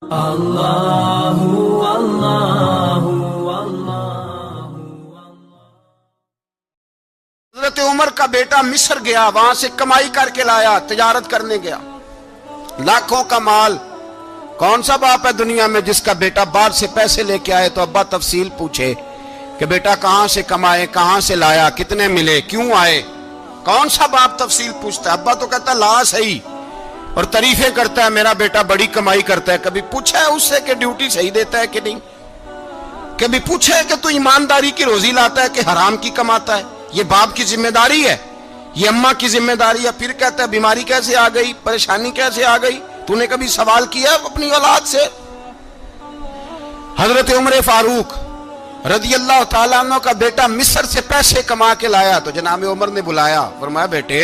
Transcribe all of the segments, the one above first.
اللہ اللہ حضرت عمر کا بیٹا مصر گیا، وہاں سے کمائی کر کے لایا، تجارت کرنے گیا، لاکھوں کا مال۔ کون سا باپ ہے دنیا میں جس کا بیٹا باہر سے پیسے لے کے آئے تو ابا تفصیل پوچھے کہ بیٹا کہاں سے کمائے، کہاں سے لایا، کتنے ملے، کیوں آئے؟ کون سا باپ تفصیل پوچھتا ہے؟ ابا تو کہتا ہے لا صحیح، اور تعریفیں کرتا ہے میرا بیٹا بڑی کمائی کرتا ہے۔ کبھی پوچھا ہے اس سے کہ ڈیوٹی صحیح دیتا ہے کہ نہیں؟ کبھی پوچھا ہے کہ تو ایمانداری کی روزی لاتا ہے کہ حرام کی کماتا ہے؟ یہ باپ کی ذمہ داری ہے، یہ اماں کی ذمہ داری ہے۔ پھر کہتا ہے بیماری کیسے آ گئی، پریشانی کیسے آ گئی؟ تو نے کبھی سوال کیا اپنی اولاد سے؟ حضرت عمر فاروق رضی اللہ تعالیٰ عنہ کا بیٹا مصر سے پیسے کما کے لایا تو جناب عمر نے بلایا، فرمایا بیٹے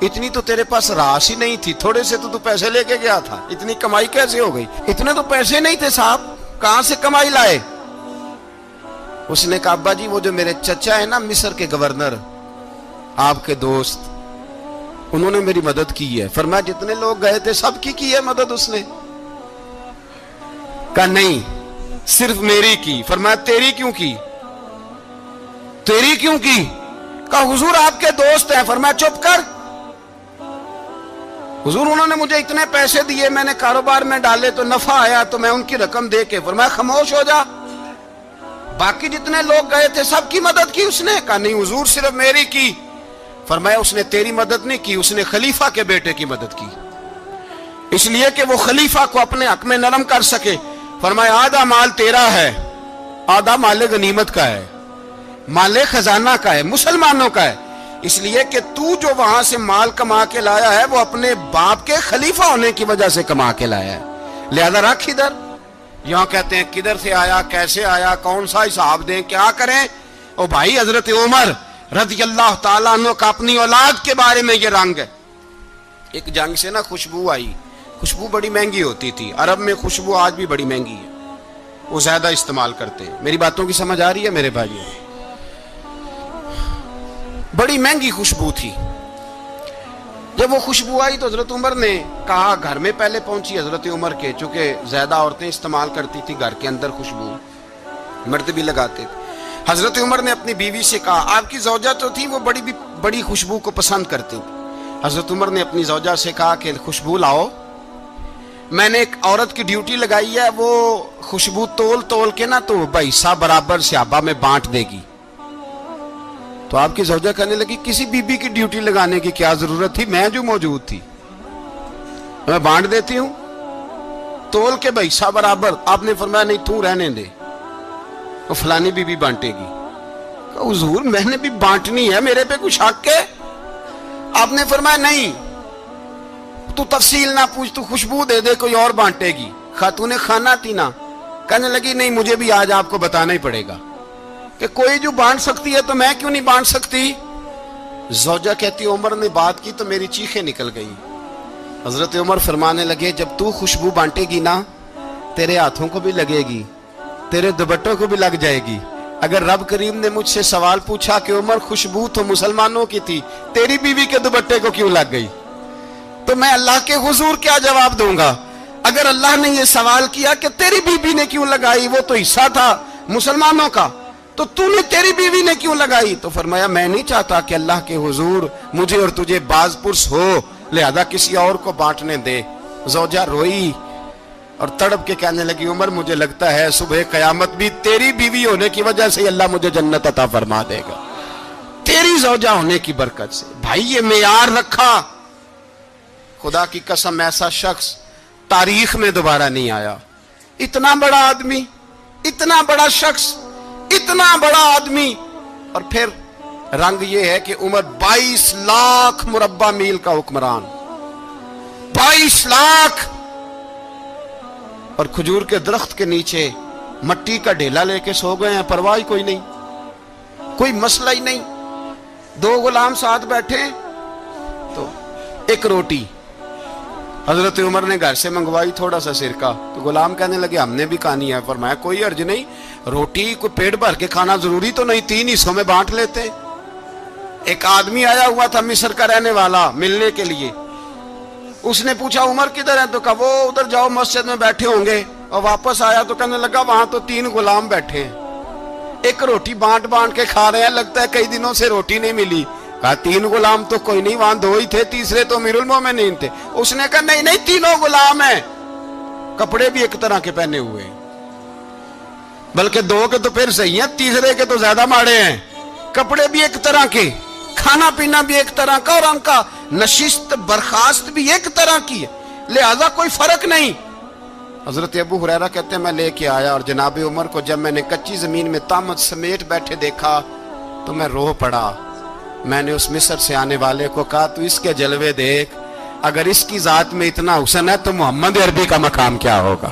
اتنی تو تیرے پاس راس ہی نہیں تھی، تھوڑے سے تو پیسے لے کے گیا تھا، اتنی کمائی کیسے ہو گئی؟ اتنے تو پیسے نہیں تھے صاحب، کہاں سے کمائی لائے؟ اس نے کہا ابا جی وہ جو میرے چچا ہے نا مصر کے گورنر، آپ کے دوست، انہوں نے میری مدد کی ہے۔ فرمایا جتنے لوگ گئے تھے سب کی ہے مدد اس نے؟ کہا نہیں صرف میری کی۔ فرمایا تیری کیوں کی؟ تیری کیوں کی؟ کہا حضور آپ کے دوست ہیں۔ فرمایا چپ کر حضور انہوں نے مجھے اتنے پیسے دیے، میں نے کاروبار میں ڈالے تو نفع آیا تو میں ان کی رقم دے کے۔ فرمایا خاموش ہو جا، باقی جتنے لوگ گئے تھے سب کی مدد کی اس نے؟ کہا نہیں حضور صرف میری کی۔ فرمایا اس نے تیری مدد نہیں کی، اس نے خلیفہ کے بیٹے کی مدد کی، اس لیے کہ وہ خلیفہ کو اپنے حق میں نرم کر سکے۔ فرمایا آدھا مال تیرا ہے، آدھا مال غنیمت کا ہے، مال خزانہ کا ہے، مسلمانوں کا ہے، اس لیے کہ تو جو وہاں سے مال کما کے لایا ہے وہ اپنے باپ کے خلیفہ ہونے کی وجہ سے کما کے لایا ہے، لہذا رکھ ادھر۔ یہاں کہتے ہیں کدھر سے آیا، کیسے آیا، کون سا حساب دیں، کیا کریں؟ او بھائی حضرت عمر رضی اللہ تعالیٰ عنہ کا اپنی اولاد کے بارے میں یہ رنگ ہے۔ ایک جنگ سے نا خوشبو آئی، خوشبو بڑی مہنگی ہوتی تھی، عرب میں خوشبو آج بھی بڑی مہنگی ہے، وہ زیادہ استعمال کرتے ہیں۔ میری باتوں کی سمجھ آ رہی ہے میرے بھائیوں؟ بڑی مہنگی خوشبو تھی۔ جب وہ خوشبو آئی تو حضرت عمر نے کہا، گھر میں پہلے پہنچی حضرت عمر کے، چونکہ زیادہ عورتیں استعمال کرتی تھی گھر کے اندر خوشبو، مرد بھی لگاتے تھے۔ حضرت عمر نے اپنی بیوی سے کہا، آپ کی زوجہ تو تھی وہ بڑی خوشبو کو پسند کرتی تھی۔ حضرت عمر نے اپنی زوجہ سے کہا کہ خوشبو لاؤ، میں نے ایک عورت کی ڈیوٹی لگائی ہے، وہ خوشبو تول کے نا تو حصہ برابر صحابہ میں بانٹ دے گی۔ تو آپ کی زوجہ کہنے لگی کسی بی بی کی ڈیوٹی لگانے کی کیا ضرورت تھی، میں جو موجود تھی میں بانٹ دیتی ہوں تول کے حصہ برابر۔ آپ نے فرمایا نہیں تو رہنے دے، وہ فلانی بی بی بانٹے گی۔ کہا حضور میں نے بھی بانٹنی ہے، میرے پہ کچھ حق ہے؟ آپ نے فرمایا نہیں تو تفصیل نہ پوچھ، تو خوشبو دے دے، کوئی اور بانٹے گی۔ خاتون خانہ تھی نا، کہنے لگی نہیں مجھے بھی آج آپ کو بتانا ہی پڑے گا کہ کوئی جو بانٹ سکتی ہے تو میں کیوں نہیں بانٹ سکتی؟ زوجہ کہتی عمر نے بات کی تو میری چیخیں نکل گئی۔ حضرت عمر فرمانے لگے جب تو خوشبو بانٹے گی نا تیرے ہاتھوں کو بھی لگے گی، تیرے دوپٹوں کو بھی لگ جائے گی۔ اگر رب کریم نے مجھ سے سوال پوچھا کہ عمر خوشبو تو مسلمانوں کی تھی، تیری بیوی کے دوپٹے کو کیوں لگ گئی، تو میں اللہ کے حضور کیا جواب دوں گا؟ اگر اللہ نے یہ سوال کیا کہ تیری بیوی نے کیوں لگائی، وہ تو حصہ تھا مسلمانوں کا، تو نے تیری بیوی نے کیوں لگائی؟ تو فرمایا میں نہیں چاہتا کہ اللہ کے حضور مجھے اور تجھے باز پرس ہو، لہذا کسی اور کو بانٹنے دے۔ زوجہ روئی اور تڑپ کے کہنے لگی عمر مجھے لگتا ہے صبح قیامت بھی تیری بیوی ہونے کی وجہ سے اللہ مجھے جنت عطا فرما دے گا، تیری زوجہ ہونے کی برکت سے۔ بھائی یہ معیار رکھا، خدا کی قسم ایسا شخص تاریخ میں دوبارہ نہیں آیا۔ اتنا بڑا آدمی، اتنا بڑا شخص، اتنا بڑا آدمی، اور پھر رنگ یہ ہے کہ عمر 22 لاکھ مربع میل کا حکمران، 22 لاکھ، اور کھجور کے درخت کے نیچے مٹی کا ڈھیلا لے کے سو گئے ہیں، پرواہ کوئی نہیں، کوئی مسئلہ ہی نہیں۔ 2 غلام ساتھ بیٹھے تو ایک روٹی حضرت عمر نے گھر سے منگوائی، تھوڑا سا سرکہ، تو غلام کہنے لگے ہم نے بھی کھانی ہے۔ فرمایا کوئی حرج نہیں، روٹی کو پیٹ بھر کے کھانا ضروری تو نہیں، 3 حصوں میں بانٹ لیتے۔ ایک آدمی آیا ہوا تھا مصر کا رہنے والا ملنے کے لیے، اس نے پوچھا عمر کدھر ہے؟ تو کہا وہ ادھر جاؤ مسجد میں بیٹھے ہوں گے. اور واپس آیا تو کہنے لگا وہاں تو 3 غلام بیٹھے ہیں, ایک روٹی بانٹ کے کھا رہے ہیں, لگتا ہے کئی دنوں سے روٹی نہیں ملی. کہا 3 غلام تو کوئی نہیں, وہاں 2 ہی تھے, تیسرے تو امیر المومنین تھے. اس نے کہا نہیں 3 غلام ہیں, کپڑے بھی ایک طرح کے پہنے ہوئے ہیں, بلکہ 2 کے تو پھر صحیح ہیں, تیسرے کے تو زیادہ ماڑے ہیں. کپڑے بھی ایک طرح کے, کھانا پینا بھی ایک طرح کا, اور ان کا نشست برخاست بھی ایک طرح کی ہے, لہذا کوئی فرق نہیں. حضرت ابو ہریرہ کہتے ہیں میں لے کے آیا, اور جناب عمر کو جب میں نے کچی زمین میں تامت سمیٹ بیٹھے دیکھا تو میں رو پڑا. میں نے اس مصر سے آنے والے کو کہا تو اس کے جلوے دیکھ, اگر اس کی ذات میں اتنا حسن ہے تو محمد عربی کا مقام کیا ہوگا.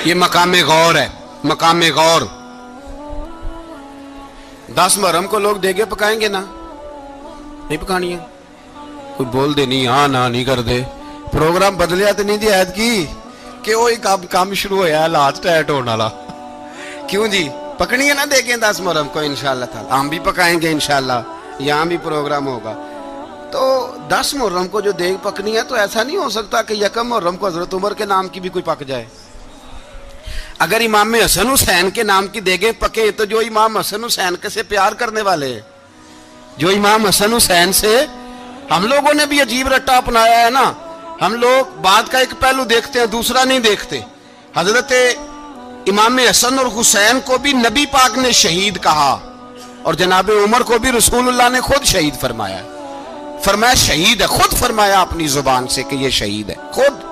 یہ مقام غور ہے, مقام غور. 10 محرم کو لوگ دیگے پکائیں گے نا, نہیں پکانی ہے؟ کوئی بول دے نہیں, ہاں نہ نہیں کر دے. پروگرام بدلیا تو نہیں دی عید کی کہ وہی کام شروع ہوا ہے لاسٹ ٹائٹ ہونے والا. کیوں جی, پکڑی ہے نا دیکھیں 10 محرم کو انشاءاللہ تعالی. ہم بھی پکائیں گے انشاءاللہ, یہاں بھی پروگرام ہوگا. تو 10 محرم کو جو دیگ پکنی ہے تو ایسا نہیں ہو سکتا کہ 1 محرم کو حضرت عمر کے نام کی بھی کوئی پک جائے. اگر امام حسن حسین کے نام کی دیگیں پکیں تو جو امام حسن حسین کے سے پیار کرنے والے ہیں, جو امام حسن حسین سے, ہم لوگوں نے بھی عجیب رٹا اپنایا ہے نا. ہم لوگ بات کا ایک پہلو دیکھتے ہیں, دوسرا نہیں دیکھتے. حضرت امام حسن اور حسین کو بھی نبی پاک نے شہید کہا, اور جناب عمر کو بھی رسول اللہ نے خود شہید فرمایا. فرمایا شہید ہے, خود فرمایا اپنی زبان سے کہ یہ شہید ہے, خود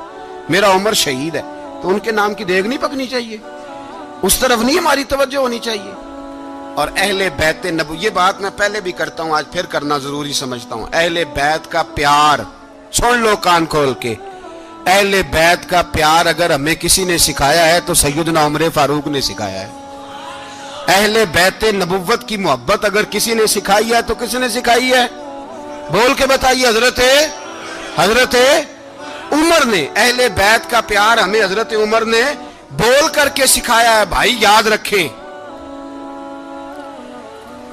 میرا عمر شہید ہے. تو ان کے نام کی دیگ نہیں پکنی چاہیے, اس طرف نہیں ہماری توجہ ہونی چاہیے. اور اہل بیت نبوی, یہ بات میں پہلے بھی کرتا ہوں, آج پھر کرنا ضروری سمجھتا ہوں. اہل بیت کا پیار, سن لو کان کھول کے, اہل بیت کا پیار اگر ہمیں کسی نے سکھایا ہے تو سیدنا عمر فاروق نے سکھایا ہے. اہل بیت نبوت کی محبت اگر کسی نے سکھائی ہے تو کس نے سکھائی ہے؟ بول کے بتائیے. حضرت عمر نے. اہل بیت کا پیار ہمیں حضرت عمر نے بول کر کے سکھایا ہے. بھائی یاد رکھیں,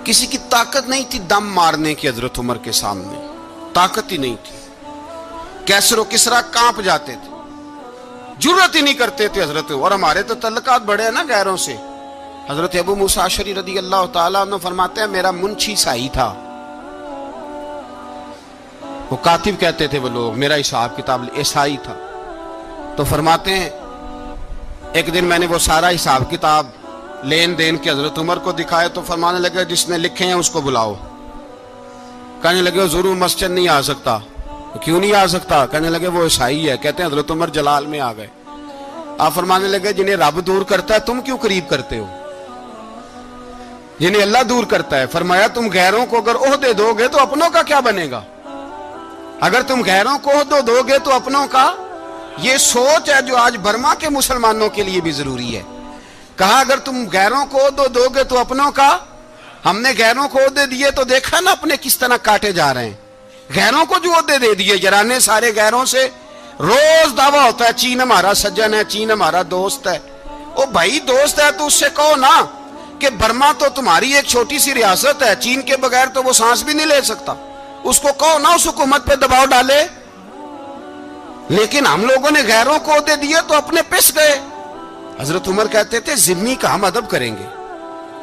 کسی کی طاقت نہیں تھی دم مارنے کی حضرت عمر کے سامنے, طاقت ہی نہیں تھی. کیسر و کسرا کانپ جاتے تھے, جرأت ہی نہیں کرتے تھے حضرت. اور ہمارے تو تعلقات بڑے ہیں نا غیروں سے. حضرت ابو موسیٰ اشعری رضی اللہ تعالیٰ عنہ فرماتے ہیں میرا منشی سائی تھا, وہ کاتب کہتے تھے وہ لوگ, میرا حساب کتاب عیسائی تھا. تو فرماتے ہیں ایک دن میں نے وہ سارا حساب کتاب لین دین کے حضرت عمر کو دکھائے تو فرمانے لگے جس نے لکھے ہیں اس کو بلاؤ. کہنے لگے ضرور مسجد نہیں آ سکتا. کیوں نہیں آ سکتا؟ کہنے لگے وہ عیسائی ہے. کہتے ہیں حضرت عمر جلال میں آ گئے. آپ فرمانے لگے جنہیں رب دور کرتا ہے تم کیوں قریب کرتے ہو؟ جنہیں اللہ دور کرتا ہے. فرمایا تم غیروں کو اگر عہدے دو گے تو اپنوں کا کیا بنے گا؟ اگر تم غیروں کو عہدے دو گے تو اپنوں کا. یہ سوچ ہے جو آج برما کے مسلمانوں کے لیے بھی ضروری ہے. کہا اگر تم غیروں کو عہدے دو گے تو اپنوں کا. ہم نے غیروں کو عہدے دیے تو دیکھا نا اپنے کس طرح کاٹے جا رہے ہیں. غیروں کو جو عہدے دے دیے, جرانے سارے غیروں سے. روز دعویٰ ہوتا ہے چین ہمارا سجن ہے, چین ہمارا دوست ہے. او بھائی دوست ہے تو اس سے کہو نا کہ برما تو تمہاری ایک چھوٹی سی ریاست ہے, چین کے بغیر تو وہ سانس بھی نہیں لے سکتا. اس کو کہو نا اس حکومت پہ دباؤ ڈالے. لیکن ہم لوگوں نے غیروں کو عہدے دیے تو اپنے پس گئے. حضرت عمر کہتے تھے ذمی کا ہم ادب کریں گے,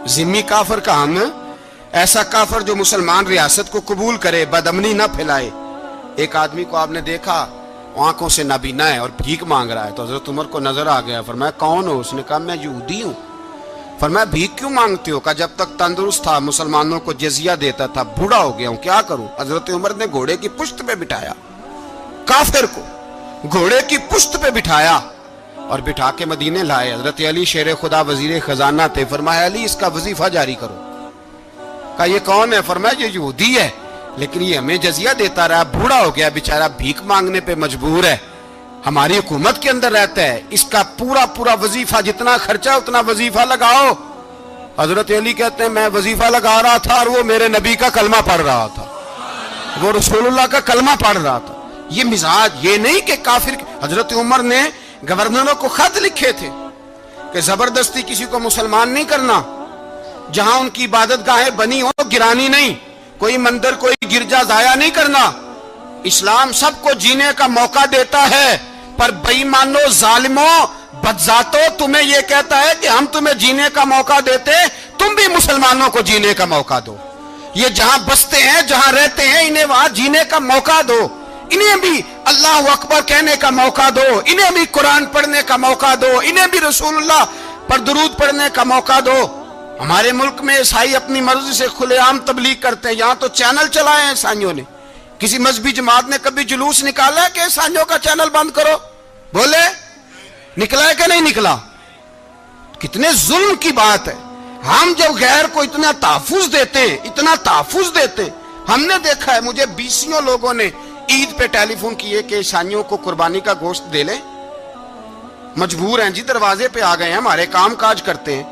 ذمی کافر کا ہم, ایسا کافر جو مسلمان ریاست کو قبول کرے, بدامنی نہ پھیلائے. ایک آدمی کو آپ نے دیکھا آنکھوں سے نابینا ہے اور بھیک مانگ رہا ہے, تو حضرت عمر کو نظر آ گیا. فرمایا کون ہو؟ اس نے کہا میں یہودی ہوں. فرمایا بھیک کیوں مانگتے ہو؟ کہا جب تک تندرست تھا مسلمانوں کو جزیہ دیتا تھا, بوڑھا ہو گیا ہوں کیا کروں. حضرت عمر نے گھوڑے کی پشت پہ بٹھایا, کافر کو گھوڑے کی پشت پہ بٹھایا اور بٹھا کے مدینے لائے. حضرت علی شیر خدا وزیر خزانہ تھے. فرمایا علی اس کا وظیفہ جاری کرو. کہا یہ کون ہے؟ فرمایا یہ یہودی ہے لیکن یہ ہمیں جزیہ دیتا رہا, بوڑھا ہو گیا بیچارہ, بھیک مانگنے پہ مجبور ہے, ہماری حکومت کے اندر رہتا ہے, اس کا پورا وظیفہ جتنا خرچہ اتنا وظیفہ لگاؤ. حضرت علی کہتے ہیں میں وظیفہ لگا رہا تھا اور وہ میرے نبی کا کلمہ پڑھ رہا تھا, وہ رسول اللہ کا کلمہ پڑھ رہا تھا. یہ مزاج, یہ نہیں کہ کافر. حضرت عمر نے گورنروں کو خط لکھے تھے کہ زبردستی کسی کو مسلمان نہیں کرنا, جہاں ان کی عبادت گاہیں بنی ہو گرانی نہیں, کوئی مندر کوئی گرجا ضائع نہیں کرنا. اسلام سب کو جینے کا موقع دیتا ہے، پر بےایمانوں، ظالموں، بدذاتوں، تمہیں یہ کہتا ہے کہ ہم تمہیں جینے کا موقع دیتے، تم بھی مسلمانوں کو جینے کا موقع دو۔ یہ جہاں بستے ہیں، جہاں رہتے ہیں، انہیں وہاں جینے کا موقع دو، انہیں بھی اللہ اکبر کہنے کا موقع دو، انہیں بھی قرآن پڑھنے کا موقع دو، انہیں بھی رسول اللہ پر درود پڑھنے کا موقع دو۔ ہمارے ملک میں عیسائی اپنی مرضی سے کھلے عام تبلیغ کرتے ہیں، یہاں تو چینل چلائے ہیں عیسائیوں نے۔ کسی مذہبی جماعت نے کبھی جلوس نکالا ہے کہ عیسائیوں کا چینل بند کرو؟ بولے نکلا ہے کہ نہیں نکلا؟ کتنے ظلم کی بات ہے۔ ہم جب غیر کو اتنا تحفظ دیتے ہیں، اتنا تحفظ دیتے ہیں، ہم نے دیکھا ہے، مجھے بیسیوں لوگوں نے عید پہ ٹیلی فون کیے کہ عیسائیوں کو قربانی کا گوشت دے لیں، مجبور ہیں جی، دروازے پہ آ گئے ہیں، ہمارے کام کاج کرتے ہیں۔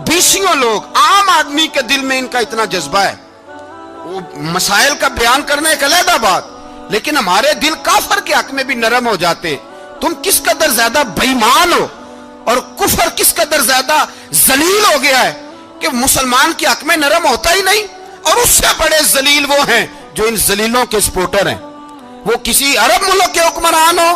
بیسیوں لوگ، عام آدمی کے دل میں ان کا اتنا جذبہ ہے، وہ مسائل کا بیان کرنے ایک علیحدہ بات، لیکن ہمارے دل کافر کے حق میں بھی نرم ہو جاتے ہیں۔ تم کس قدر زیادہ بے ایمان ہو، اور کفر کس قدر زیادہ ذلیل ہو گیا ہے کہ مسلمان کے حق میں نرم ہوتا ہی نہیں۔ اور اس سے بڑے ذلیل وہ ہیں جو ان ذلیلوں کے سپورٹر ہیں، وہ کسی عرب ملک کے حکمران ہو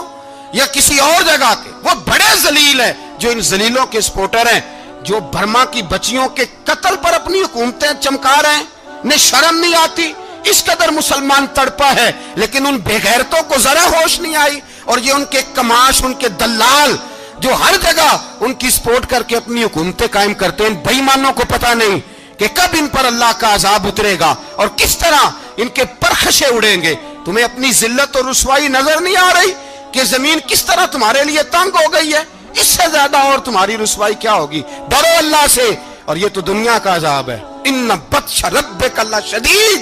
یا کسی اور جگہ کے، وہ بڑے ذلیل ہیں جو ان ذلیلوں کے سپورٹر ہیں، جو برما کی بچیوں کے قتل پر اپنی حکومتیں چمکا رہے ہیں۔ انہیں شرم نہیں آتی، اس قدر مسلمان تڑپا ہے، لیکن ان بے غیرتوں کو ذرا ہوش نہیں آئی۔ اور یہ ان کے کماش، ان کے دلال جو ہر جگہ ان کی سپورٹ کر کے اپنی حکومتیں قائم کرتے ہیں، ان بے ایمانوں کو پتہ نہیں کہ کب ان پر اللہ کا عذاب اترے گا اور کس طرح ان کے پرخشے اڑیں گے۔ تمہیں اپنی ذلت اور رسوائی نظر نہیں آ رہی کہ زمین کس طرح تمہارے لیے تنگ ہو گئی ہے؟ اس سے زیادہ اور تمہاری رسوائی کیا ہوگی؟ ڈرو اللہ سے، اور یہ تو دنیا کا عذاب ہے۔ ان بطش ربک لشدید،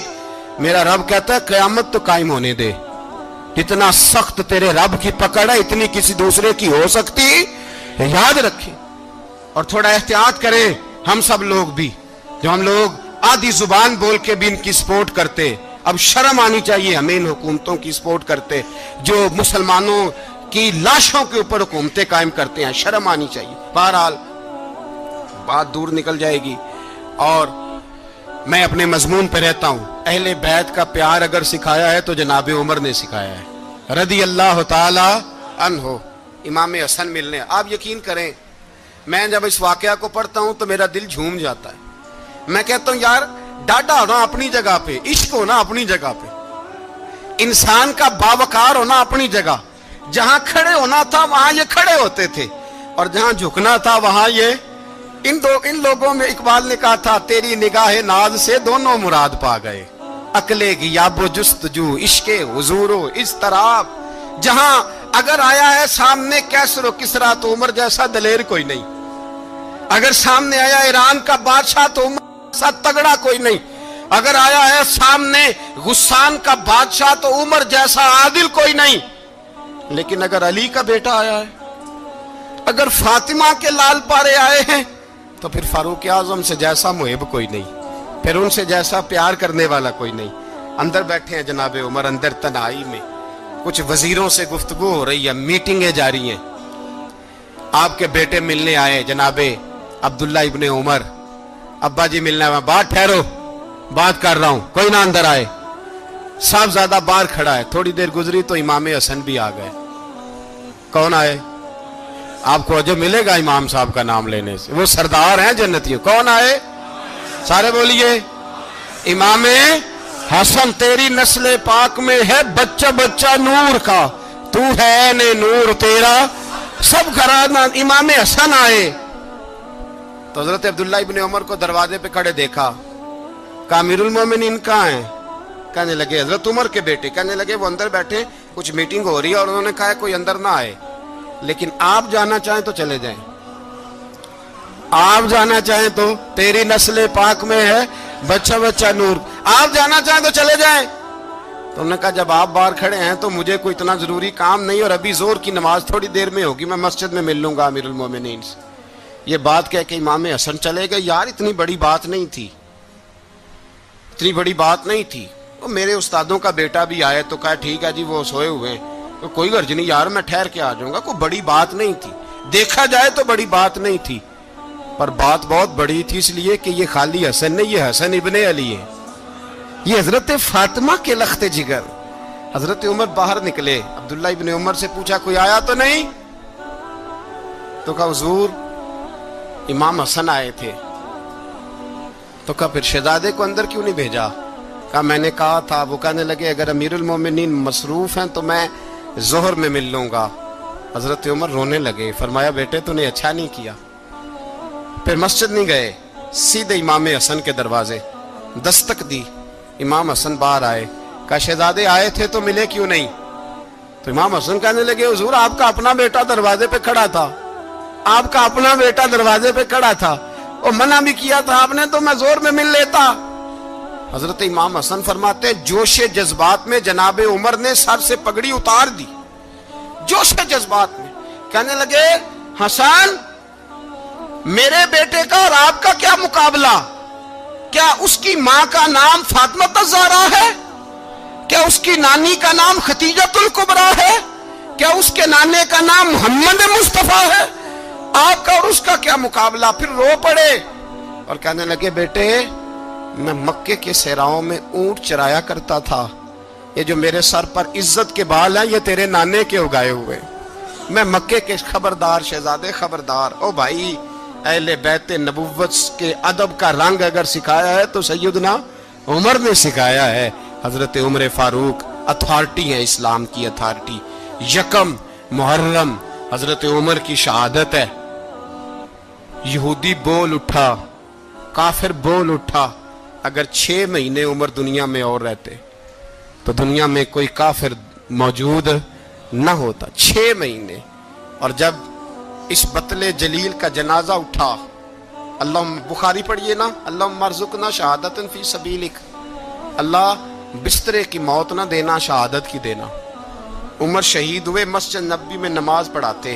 میرا رب کہتا ہے قیامت تو قائم ہونے دے، اتنا سخت تیرے رب کی پکڑ ہے، اتنی کسی دوسرے کی ہو سکتی؟ یاد رکھیں اور تھوڑا احتیاط کریں ہم سب لوگ بھی، جو ہم لوگ آدھی زبان بول کے بھی ان کی سپورٹ کرتے۔ اب شرم آنی چاہیے ہمیں ان حکومتوں کی سپورٹ کرتے جو مسلمانوں کی لاشوں کے اوپر حکومتیں قائم کرتے ہیں، شرم آنی چاہیے۔ بہرحال بات دور نکل جائے گی اور میں اپنے مضمون پہ رہتا ہوں۔ اہل بیت کا پیار اگر سکھایا ہے تو جناب عمر نے سکھایا ہے رضی اللہ تعالی عنہ، امام حسن ملنے۔ آپ یقین کریں میں جب اس واقعہ کو پڑھتا ہوں تو میرا دل جھوم جاتا ہے۔ میں کہتا ہوں یار ڈاڈا ہونا اپنی جگہ پہ، عشق ہونا اپنی جگہ پہ، انسان کا باوقار ہونا اپنی جگہ، جہاں کھڑے ہونا تھا وہاں یہ کھڑے ہوتے تھے، اور جہاں جھکنا تھا وہاں یہ ان لوگوں میں اقبال نے کہا تھا تیری نگاہ ناز سے دونوں مراد پا گئے، عقل غیاب و جستجو، عشق حضور و اضطراب۔ جہاں اگر آیا ہے سامنے کیسر و کسرا تو عمر جیسا دلیر کوئی نہیں، اگر سامنے آیا ایران کا بادشاہ تو عمر جیسا تگڑا کوئی نہیں، اگر آیا ہے سامنے غسان کا بادشاہ تو عمر جیسا عادل کوئی نہیں، لیکن اگر علی کا بیٹا آیا ہے، اگر فاطمہ کے لال پارے آئے ہیں تو پھر فاروق اعظم سے جیسا محب کوئی نہیں، پھر ان سے جیسا پیار کرنے والا کوئی نہیں۔ اندر بیٹھے ہیں جناب عمر، اندر تنہائی میں کچھ وزیروں سے گفتگو ہو رہی ہے، میٹنگیں جاری ہیں۔ آپ کے بیٹے ملنے آئے جناب عبداللہ ابن عمر، ابا جی ملنا ہے، بات ٹھہرو بات کر رہا ہوں، کوئی نہ اندر آئے۔ صاحبزادہ باہر کھڑا ہے، تھوڑی دیر گزری تو امام حسن بھی آ گئے۔ کون آئے؟ آپ کو جو ملے گا امام صاحب کا نام لینے سے، وہ سردار ہیں جنتیوں۔ کون آئے؟ سارے بولیے امام حسن، تیری نسل پاک میں ہے بچہ بچہ نور کا، تو ہے نے نور تیرا سب گھرانہ۔ امام حسن آئے تو حضرت عبداللہ ابن عمر کو دروازے پہ کھڑے دیکھا، کہا امیر المومنین کہاں ہیں؟ کہنے لگے حضرت عمر کے بیٹے۔ کہنے لگے وہ اندر بیٹھے، کچھ میٹنگ ہو رہی ہے، اور انہوں نے کہا کوئی اندر نہ آئے، لیکن آپ جانا چاہیں تو چلے جائیں، آپ جانا چاہیں تو، تیری نسل پاک میں ہے بچہ بچہ نور، آپ جانا چاہیں تو چلے جائیں۔ تو انہوں نے کہا جب آپ باہر کھڑے ہیں تو مجھے کوئی اتنا ضروری کام نہیں، اور ابھی زور کی نماز تھوڑی دیر میں ہوگی، میں مسجد میں مل لوں گا امیر المومنین سے۔ یہ بات کہہ کے امام حسن چلے گئے۔ یار اتنی بڑی بات نہیں تھی، اتنی بڑی بات نہیں تھی۔ وہ میرے استادوں کا بیٹا بھی آئے تو کہا ٹھیک ہے جی وہ سوئے ہوئے ہیں، تو کوئی غرض نہیں یار میں ٹھہر کے آ جاؤں گا، کوئی بڑی بات نہیں تھی، دیکھا جائے تو بڑی بات نہیں تھی، پر بات بہت بڑی تھی، اس لیے کہ یہ خالی حسن نہیں، یہ حسن ابن علی ہے، یہ حضرت فاطمہ کے لخت جگر، حضرت عمر باہر نکلے, عبداللہ ابن عمر سے پوچھا کوئی آیا تو نہیں؟ تو کہا حضور امام حسن آئے تھے. تو کہا پھر شہزادے کو اندر کیوں نہیں بھیجا؟ کہا میں نے کہا تھا. وہ کہنے لگے اگر امیر المومنین مصروف ہیں تو میں ظہر میں مل لوں گا. حضرت عمر رونے لگے, فرمایا بیٹے تو نے اچھا نہیں کیا. پھر مسجد نہیں گئے, سیدھے امام حسن کے دروازے دستک دی. امام حسن باہر آئے, کہا شہزادے آئے تھے تو ملے کیوں نہیں؟ تو امام حسن کہنے لگے حضور آپ کا اپنا بیٹا دروازے پہ کھڑا تھا, آپ کا اپنا بیٹا دروازے پہ کھڑا تھا, اور منع بھی کیا تھا آپ نے تو میں زور میں مل لیتا. حضرت امام حسن فرماتے جوش جذبات میں جناب عمر نے سر سے پگڑی اتار دی, جوش جذبات میں. کہنے لگے حسن میرے بیٹے کا اور آپ کا کیا مقابلہ؟ کیا اس کی ماں کا نام فاطمہ الزہرا ہے؟ کیا اس کی نانی کا نام خدیجۃ الکبریٰ ہے؟ کیا اس کے نانے کا نام محمد مصطفیٰ ہے؟ آپ کا اور اس کا کیا مقابلہ؟ پھر رو پڑے اور کہنے لگے بیٹے میں مکے کے صحراؤں میں اونٹ چرایا کرتا تھا, یہ جو میرے سر پر عزت کے بال ہیں یہ تیرے نانے کے اگائے ہوئے. میں مکے کے خبردار شہزادے خبردار. او بھائی اہل بیت نبوت کے ادب کا رنگ اگر سکھایا ہے تو سیدنا عمر نے سکھایا ہے. حضرت عمر فاروق اتھارٹی ہے, اسلام کی اتھارٹی. یکم محرم حضرت عمر کی شہادت ہے. یہودی بول اٹھا, کافر بول اٹھا. اگر 6 مہینے عمر دنیا میں اور رہتے تو دنیا میں کوئی کافر موجود نہ ہوتا. 6 مہینے. اور جب اس بطل جلیل کا جنازہ اٹھا, اللہ بخاری پڑھیے نا, اللہ مرزقنا شہادت فی سبیلک, اللہ بسترے کی موت نہ دینا شہادت کی دینا. عمر شہید ہوئے, مسجد نبوی میں نماز پڑھاتے,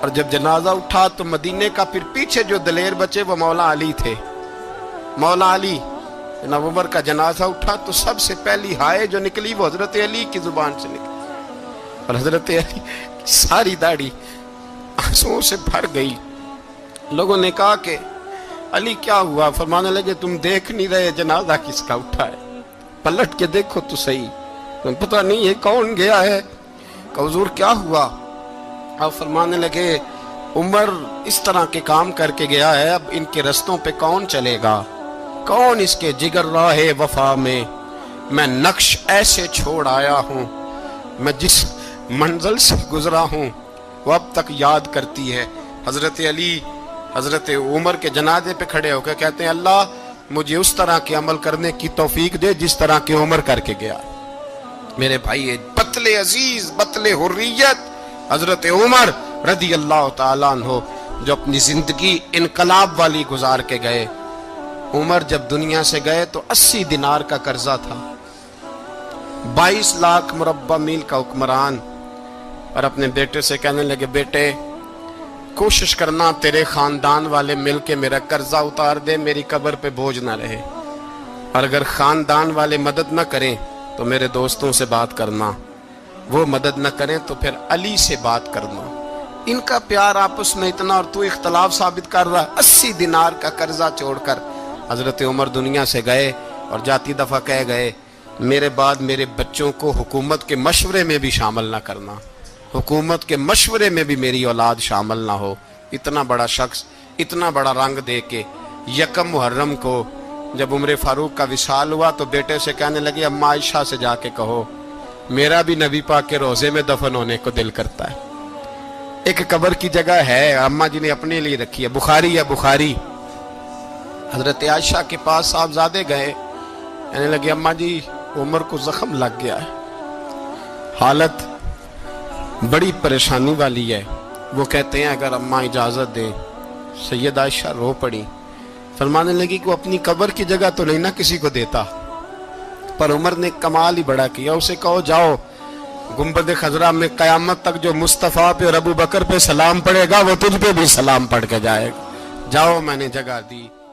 اور جب جنازہ اٹھا تو مدینے کا پھر پیچھے جو دلیر بچے وہ مولا علی تھے. مولا علی جناب عمر کا جنازہ اٹھا تو سب سے پہلی ہائے جو نکلی وہ حضرت علی کی زبان سے نکلی, اور حضرت علی ساری داڑھی آنسوؤں سے بھر گئی. لوگوں نے کہا کہ علی کیا ہوا؟ فرمانے لگے تم دیکھ نہیں رہے جنازہ کس کا اٹھا ہے, پلٹ کے دیکھو تو صحیح, تم پتہ نہیں یہ کون گیا ہے. کہ حضور کیا ہوا؟ آپ فرمانے لگے عمر اس طرح کے کام کر کے گیا ہے, اب ان کے رستوں پہ کون چلے گا؟ کون اس کے جگر راہ وفا میں؟ میں نقش ایسے چھوڑ آیا ہوں, میں جس منزل سے گزرا ہوں وہ اب تک یاد کرتی ہے. حضرت علی حضرت عمر کے جنازے پہ کھڑے ہو کے کہتے ہیں اللہ مجھے اس طرح کے عمل کرنے کی توفیق دے جس طرح کے عمر کر کے گیا. میرے بھائی بطل عزیز, بطل حریت حضرت عمر رضی اللہ تعالیٰ عنہ جو اپنی زندگی انقلاب والی گزار کے گئے. عمر جب دنیا سے گئے تو 80 دینار کا قرضہ تھا, 22 لاکھ مربع میل کا حکمران, اور اپنے بیٹے سے کہنے لگے بیٹے کوشش کرنا تیرے خاندان والے مل کے میرا قرضہ اتار دے, میری قبر پہ بوجھ نہ رہے, اور اگر خاندان والے مدد نہ کریں تو میرے دوستوں سے بات کرنا, وہ مدد نہ کریں تو پھر علی سے بات کرنا. ان کا پیار آپس میں اتنا, اور تو اختلاف ثابت کر رہا. 80 دینار کا قرضہ چھوڑ کر حضرت عمر دنیا سے گئے, اور جاتی دفعہ کہہ گئے میرے بعد میرے بچوں کو حکومت کے مشورے میں بھی شامل نہ کرنا, حکومت کے مشورے میں بھی میری اولاد شامل نہ ہو. اتنا بڑا شخص اتنا بڑا رنگ دے کے یکم محرم کو جب عمر فاروق کا وصال ہوا تو بیٹے سے کہنے لگے اماں عائشہ سے جا کے کہو میرا بھی نبی پاک کے روزے میں دفن ہونے کو دل کرتا ہے. ایک قبر کی جگہ ہے اماں جی نے اپنے لیے رکھی ہے, بخاری ہے بخاری. حضرت عائشہ کے پاس صاحبزادے گئے, کہنے لگے اماں جی عمر کو زخم لگ گیا ہے, حالت بڑی پریشانی والی ہے. وہ کہتے ہیں اگر اماں اجازت دیں. سید عائشہ رو پڑی, فرمانے لگی کہ وہ اپنی قبر کی جگہ تو نہیں نہ کسی کو دیتا, پر عمر نے کمال ہی بڑا کیا. اسے کہو جاؤ گنبد خضرا میں قیامت تک جو مصطفیٰ پہ اور ابو بکر پہ سلام پڑے گا وہ تجھ پہ بھی سلام پڑھ کے جائے گا, جاؤ میں نے جگہ دی.